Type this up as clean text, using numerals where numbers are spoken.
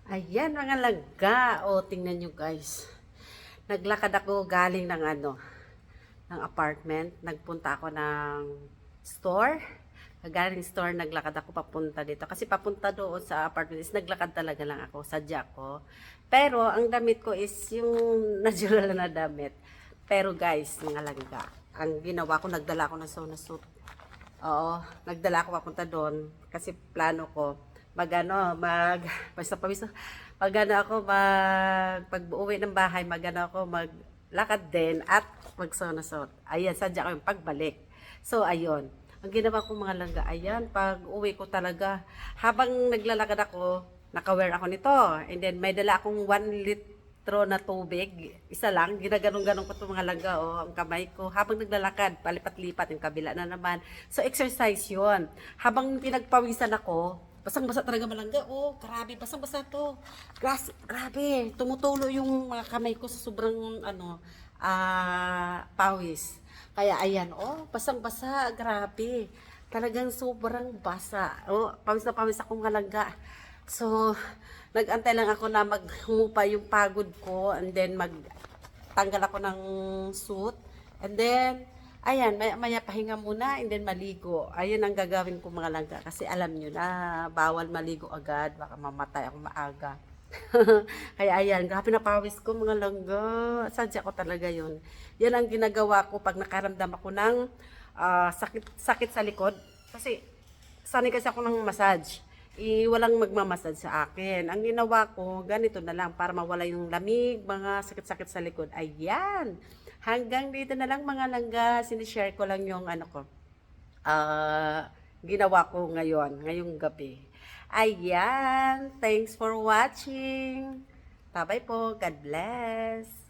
Ayan, mga langga. O, tingnan nyo guys. Naglakad ako galing ng ng apartment. Nagpunta ako ng store. Galing store, naglakad ako papunta dito. Kasi papunta doon sa apartment is naglakad talaga lang ako. Sadya ko. Pero, ang damit ko is yung natural na damit. Pero guys, mga langga. Ang ginawa ko, nagdala ako ng sauna suit. Oo, nagdala ako papunta doon kasi plano ko basta pawis pag ako pag uwi ng bahay ako maglakad din at magsunod. Ayan, sadya ko yung pagbalik. So, ayun. Ang ginawa ko mga langga, ayan, pag uwi ko talaga, habang naglalakad ako, naka-wear ako nito. And then, may dala akong 1 litro na tubig. Isa lang, ginaganon-ganon ko itong mga langga, ang kamay ko. Habang naglalakad, palipat-lipat, yung kabila na naman. So, exercise yon. Habang pinagpawisan ako, basang-basa talaga malangga. Oh, grabe, basang-basa to. Grabe, tumutulo yung mga kamay ko sa sobrang, pawis. Kaya, ayan, basang-basa, grabe. Talagang sobrang basa. Oh, pawis na pawis akong malangga. So, nag-antay lang ako na maghumupa yung pagod ko and then magtanggal ako ng suit. And then, ayan, maya pahinga muna and then maligo. Ayun ang gagawin ko mga langga kasi alam nyo na, bawal maligo agad, baka mamatay ako maaga. Kaya ayan, grabe na pawis ko mga langga. Sadya ko talaga yun. Yan ang ginagawa ko pag nakaramdam ako ng sakit sa likod. Kasi sanay kasi ako ng massage. Walang magmamassage sa akin. Ang ginawa ko, ganito na lang para mawala yung lamig, mga sakit-sakit sa likod. Ayan. Hanggang dito na lang mga langga. Sinishare ko lang yung ginawa ko ngayong gabi. Ayan. Thanks for watching. Bye-bye po. God bless.